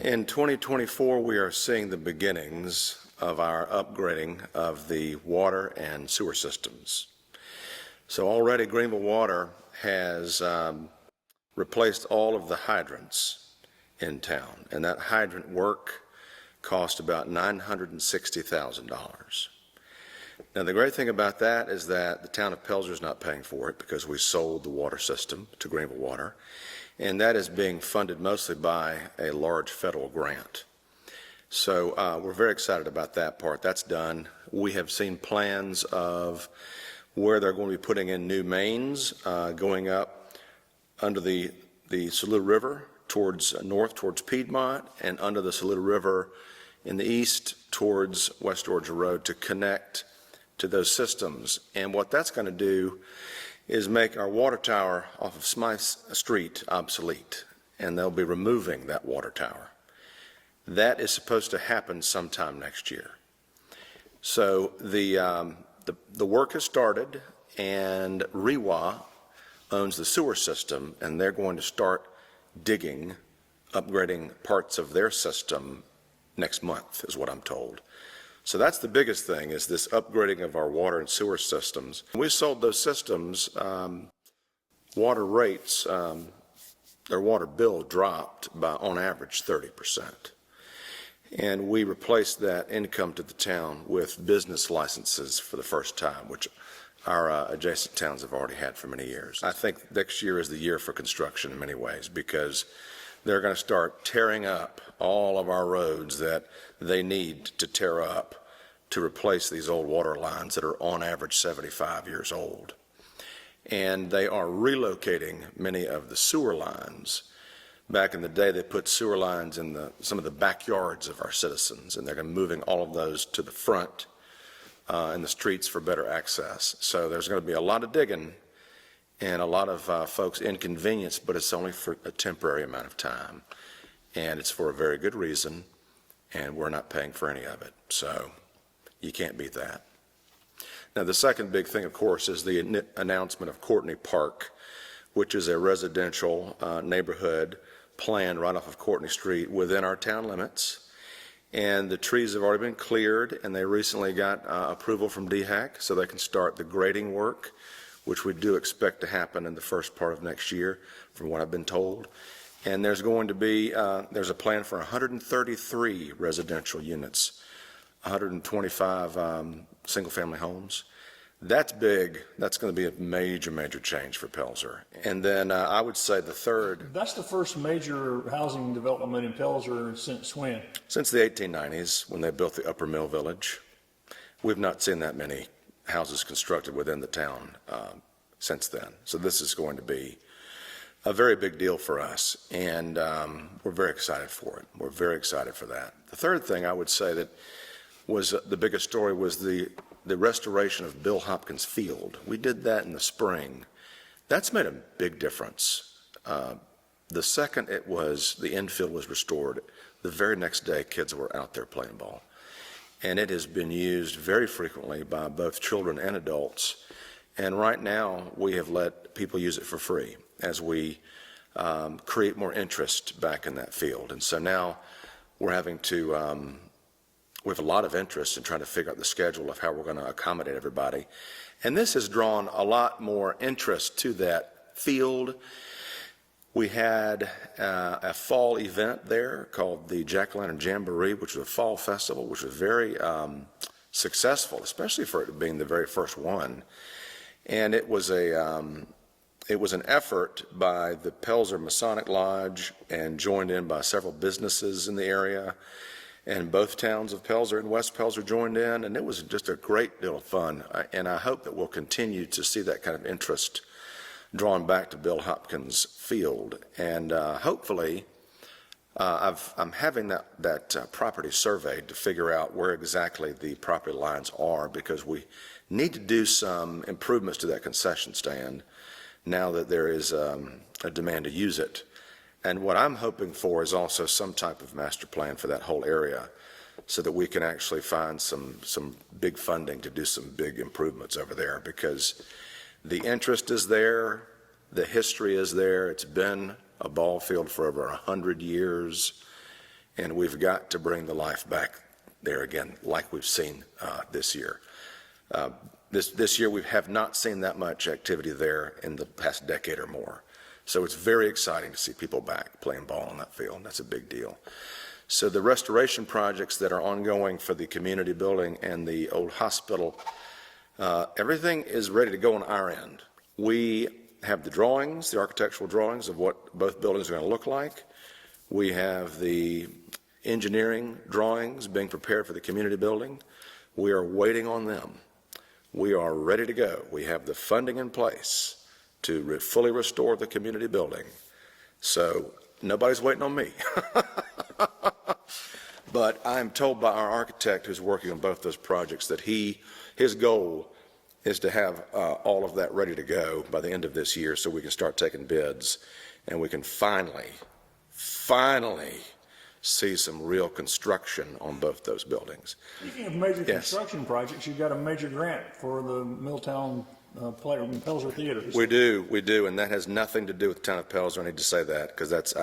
In 2024, we are seeing the beginnings of our upgrading of the water and sewer systems. So already Greenville Water has replaced all of the hydrants in town, and that hydrant work cost about $960,000. Now the great thing about that is that the town of Pelzer is not paying for it because we sold the water system to Greenville Water, and that is being funded mostly by a large federal grant. So we're very excited about that part. That's done. We have seen plans of where they're going to be putting in new mains going up under the Saluda River towards north towards Piedmont, and under the Saluda River in the east towards West Georgia Road to connect to those systems. And what that's going to do is make our water tower off of Smythe Street obsolete, and they'll be removing that water tower. That is supposed to happen sometime next year. So the work has started, and REWA owns the sewer system, and they're going to start digging, upgrading parts of their system next month, is what I'm told. So that's the biggest thing, is this upgrading of our water and sewer systems. When we sold those systems, water rates, their water bill dropped by, on average, 30%. And we replaced that income to the town with business licenses for the first time, which our adjacent towns have already had for many years. I think next year is the year for construction in many ways, because they're going to start tearing up all of our roads that they need to tear up to replace these old water lines that are on average 75 years old. And they are relocating many of the sewer lines. Back in the day, they put sewer lines in some of the backyards of our citizens, and they're going to be moving all of those to the front in the streets for better access. So there's going to be a lot of digging and a lot of folks inconvenienced, but it's only for a temporary amount of time. And it's for a very good reason, and we're not paying for any of it. So you can't beat that. Now, the second big thing, of course, is the announcement of Courtney Park, which is a residential neighborhood planned right off of Courtney Street within our town limits. And the trees have already been cleared, and they recently got approval from DHEC so they can start the grading work, which we do expect to happen in the first part of next year, from what I've been told. And there's going to be, there's a plan for 133 residential units, 125 single-family homes. That's big. That's going to be a major, major change for Pelzer. And then I would say the third. That's the first major housing development in Pelzer since when? Since the 1890s, when they built the Upper Mill Village. We've not seen that many houses constructed within the town since then. So this is going to be a very big deal for us, and we're very excited for it. We're very excited for that. The third thing I would say that was the biggest story was the restoration of Bill Hopkins Field. We did that in the spring. That's made a big difference. The second the infield was restored, the very next day kids were out there playing ball. And it has been used very frequently by both children and adults. And right now we have let people use it for free as we create more interest back in that field. And so now we're having to we have a lot of interest in trying to figure out the schedule of how we're going to accommodate everybody. And this has drawn a lot more interest to that field. We had a fall event there called the Jack-O-Lantern Jamboree, which was a fall festival, which was very successful, especially for it being the very first one. And it was an effort by the Pelzer Masonic Lodge and joined in by several businesses in the area. And both towns of Pelzer and West Pelzer joined in, and it was just a great deal of fun. And I hope that we'll continue to see that kind of interest drawn back to Bill Hopkins Field. And hopefully, I'm having that property surveyed to figure out where exactly the property lines are, because we need to do some improvements to that concession stand now that there is a demand to use it. And what I'm hoping for is also some type of master plan for that whole area, so that we can actually find some big funding to do some big improvements over there, because The interest is there. The history is there. It's been a ball field for over 100 years, and we've got to bring the life back there again, like we've seen this year. This year we have not seen that much activity there in the past decade or more. So it's very exciting to see people back playing ball on that field. That's a big deal. So the restoration projects that are ongoing for the community building and the old hospital, everything is ready to go on our end. We have the drawings, the architectural drawings of what both buildings are going to look like. We have the engineering drawings being prepared for the community building. We are waiting on them. We are ready to go. We have the funding in place to fully restore the community building. So nobody's waiting on me. But I'm told by our architect who's working on both those projects that his goal is to have all of that ready to go by the end of this year so we can start taking bids and we can finally see some real construction on both those buildings. Speaking of major construction projects, you've got a major grant for the Milltown Pelzer Theater. We do, and that has nothing to do with the town of Pelzer. I need to say that because that's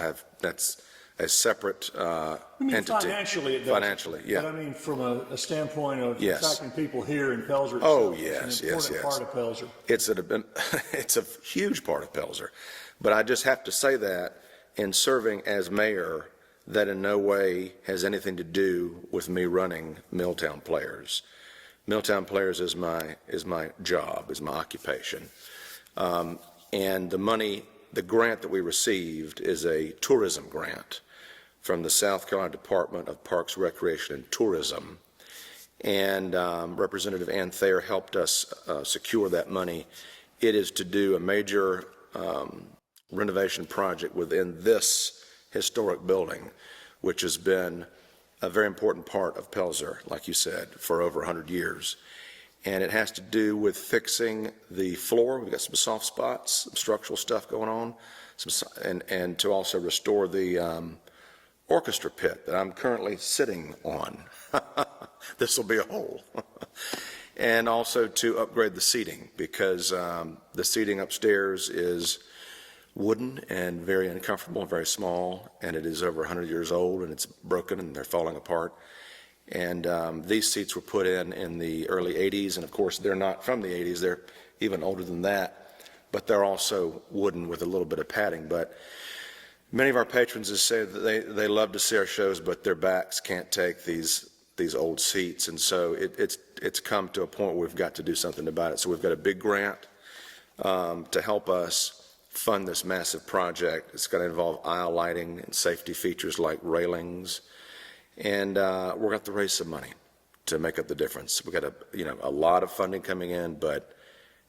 a separate entity. Financially, it does. Financially, yeah. But I mean, from a standpoint of Yes. attracting people here in Pelzer. Oh, it's an yes. important part of Pelzer. It's a huge part of Pelzer. But I just have to say that in serving as mayor, that in no way has anything to do with me running Milltown Players. Milltown Players is my job, is my occupation. And the grant that we received is a tourism grant from the South Carolina Department of Parks, Recreation, and Tourism. And Representative Ann Thayer helped us secure that money. It is to do a major renovation project within this historic building, which has been a very important part of Pelzer, like you said, for over 100 years. And it has to do with fixing the floor. We've got some soft spots, some structural stuff going on, and to also restore the orchestra pit that I'm currently sitting on. This will be a hole. And also to upgrade the seating, because the seating upstairs is wooden and very uncomfortable, very small, and it is over 100 years old, and it's broken and they're falling apart. And these seats were put in the early 80s, and of course they're not from the 80s, they're even older than that, but they're also wooden with a little bit of padding. But many of our patrons have said that they love to see our shows, but their backs can't take these old seats, and so it's come to a point where we've got to do something about it. So we've got a big grant to help us fund this massive project. It's going to involve aisle lighting and safety features like railings, and we're going to have to raise some money to make up the difference. We've got a lot of funding coming in, but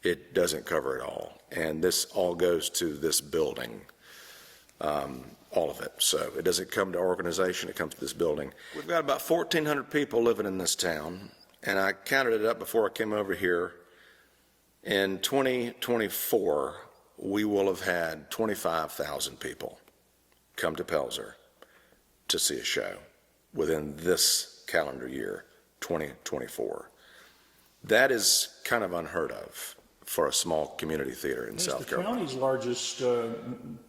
it doesn't cover it all, and this all goes to this building, all of it. So it doesn't come to our organization, it comes to this building. We've got about 1,400 people living in this town, and I counted it up before I came over here. In 2024, we will have had 25,000 people come to Pelzer to see a show within this calendar year, 2024. That is kind of unheard of for a small community theater in South Carolina. It's the county's largest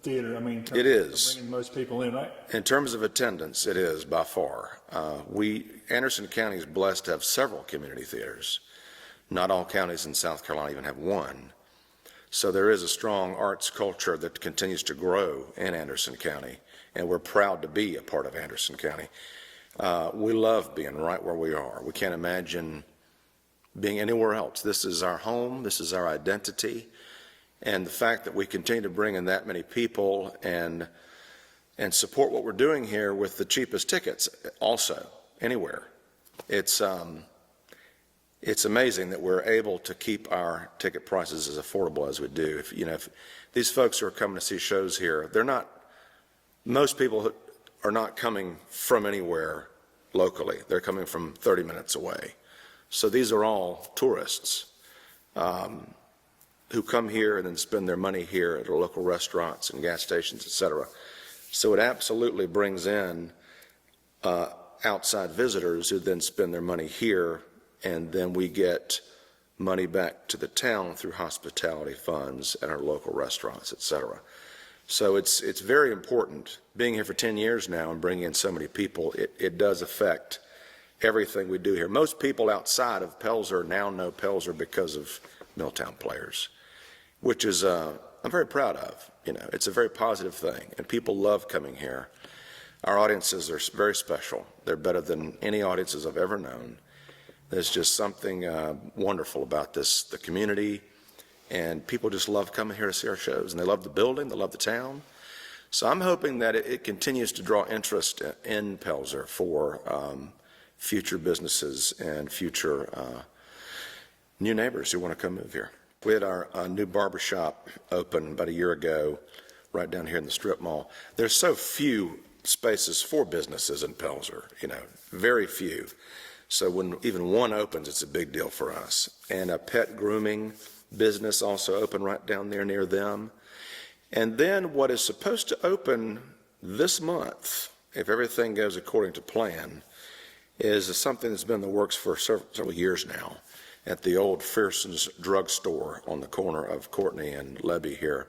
theater. I mean, it is. Bringing most people in, right? In terms of attendance, it is by far. Anderson County is blessed to have several community theaters. Not all counties in South Carolina even have one. So there is a strong arts culture that continues to grow in Anderson County, and we're proud to be a part of Anderson County. We love being right where we are. We can't imagine being anywhere else. This is our home, this is our identity, and the fact that we continue to bring in that many people and support what we're doing here with the cheapest tickets also, anywhere. It's amazing that we're able to keep our ticket prices as affordable as we do. If these folks who are coming to see shows here, most people are not coming from anywhere locally. They're coming from 30 minutes away. So these are all tourists who come here and then spend their money here at our local restaurants and gas stations, etc. So it absolutely brings in outside visitors who then spend their money here, and then we get money back to the town through hospitality funds at our local restaurants, et cetera. So it's very important. Being here for 10 years now and bringing in so many people, it does affect everything we do here. Most people outside of Pelzer now know Pelzer because of Milltown players, which is I'm very proud of. You know, it's a very positive thing, and people love coming here. Our audiences are very special. They're better than any audiences I've ever known. There's just something wonderful about the community, and people just love coming here to see our shows, and they love the building, they love the town. So I'm hoping that it continues to draw interest in Pelzer for future businesses and future new neighbors who want to come move here. We had our new barbershop open about a year ago, right down here in the strip mall. There's so few spaces for businesses in Pelzer, you know, very few. So when even one opens, it's a big deal for us. And a pet grooming business also opened right down there near them. And then what is supposed to open this month, if everything goes according to plan, is something that's been in the works for several years now at the old Fearson's drugstore on the corner of Courtney and Lebby here.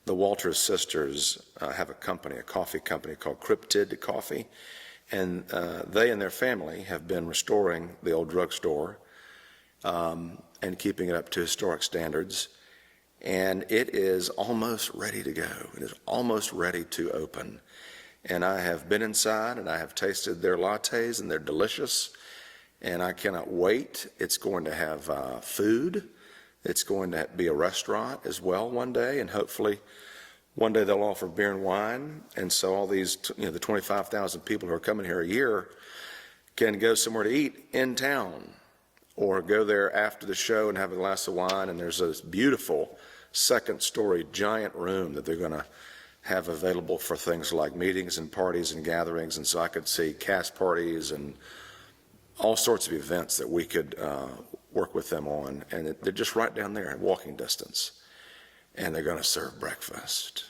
The Walters sisters have a company, a coffee company called Cryptid Coffee, and they and their family have been restoring the old drugstore and keeping it up to historic standards. And it is almost ready to go. It is almost ready to open. And I have been inside and I have tasted their lattes, and they're delicious. And I cannot wait. It's going to have food. It's going to be a restaurant as well one day, and hopefully one day they'll offer beer and wine. And so all these, you know, the 25,000 people who are coming here a year can go somewhere to eat in town, or go there after the show and have a glass of wine. And there's this beautiful second-story giant room that they're going to have available for things like meetings and parties and gatherings. And so I could see cast parties and all sorts of events that we could work with them on. And they're just right down there in walking distance. And they're going to serve breakfast.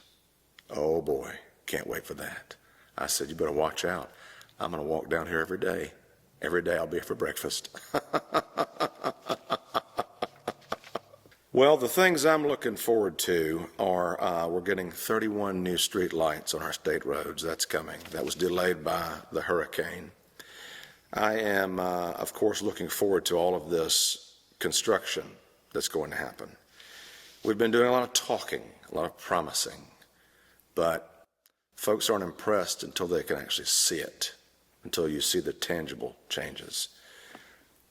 Oh boy, can't wait for that. I said, you better watch out. I'm going to walk down here every day. Every day I'll be here for breakfast. Well, the things I'm looking forward to are we're getting 31 new street lights on our state roads. That's coming. That was delayed by the hurricane. I am, of course, looking forward to all of this construction that's going to happen. We've been doing a lot of talking, a lot of promising, but folks aren't impressed until they can actually see it, until you see the tangible changes.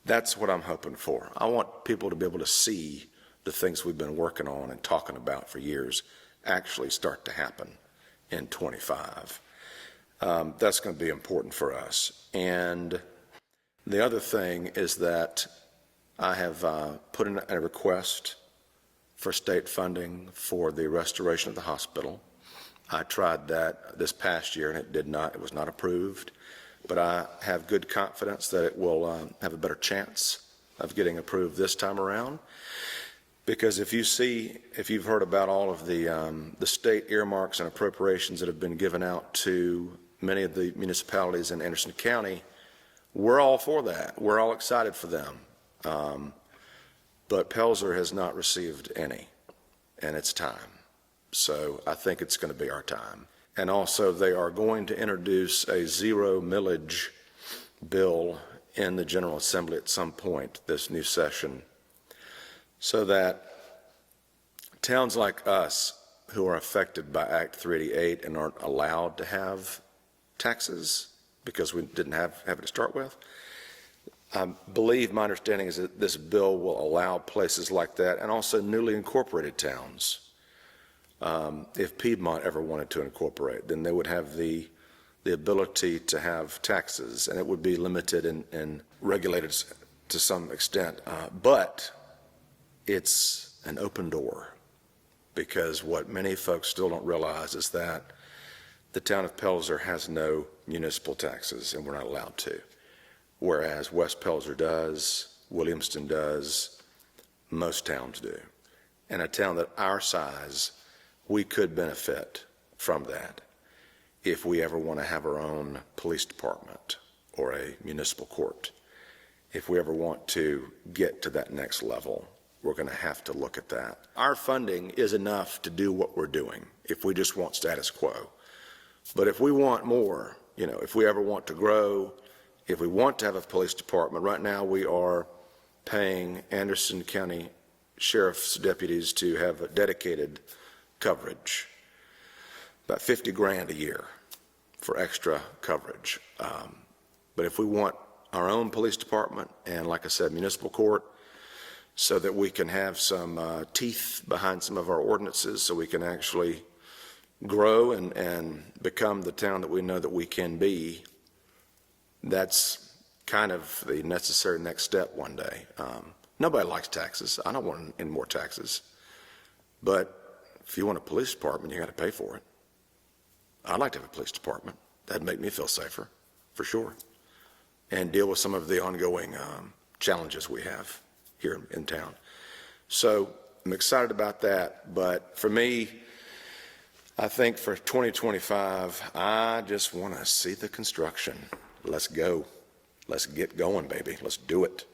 That's what I'm hoping for. I want people to be able to see the things we've been working on and talking about for years actually start to happen in 25. That's going to be important for us. And the other thing is that I have put in a request for state funding for the restoration of the hospital. I tried that this past year and it was not approved, but I have good confidence that it will have a better chance of getting approved this time around. Because if you've heard about all of the state earmarks and appropriations that have been given out to many of the municipalities in Anderson County, we're all for that. We're all excited for them. But Pelzer has not received any, and it's time. So I think it's going to be our time. And also they are going to introduce a zero millage bill in the General Assembly at some point this new session, so that towns like us who are affected by Act 388 and aren't allowed to have taxes because we didn't have it to start with, I believe my understanding is that this bill will allow places like that, and also newly incorporated towns. If Piedmont ever wanted to incorporate, then they would have the ability to have taxes, and it would be limited and regulated to some extent. But it's an open door, because what many folks still don't realize is that the town of Pelzer has no municipal taxes, and we're not allowed to, whereas West Pelzer does, Williamston does, most towns do. And a town that our size, we could benefit from that if we ever want to have our own police department or a municipal court. if we ever want to get to that next level, we're going to have to look at that. Our funding is enough to do what we're doing if we just want status quo. But if we want more, if we ever want to grow, if we want to have a police department, right now we are paying Anderson County Sheriff's deputies to have a dedicated coverage, about 50 grand a year for extra coverage. But if we want our own police department and, like I said, municipal court, so that we can have some teeth behind some of our ordinances, so we can actually grow and become the town that we know that we can be, that's kind of the necessary next step one day. Nobody likes taxes. I don't want any more taxes. But if you want a police department, you got to pay for it. I'd like to have a police department. That'd make me feel safer, for sure, and deal with some of the ongoing challenges we have here in town. So I'm excited about that. But for me, I think for 2025, I just want to see the construction. Let's go. Let's get going, baby. Let's do it.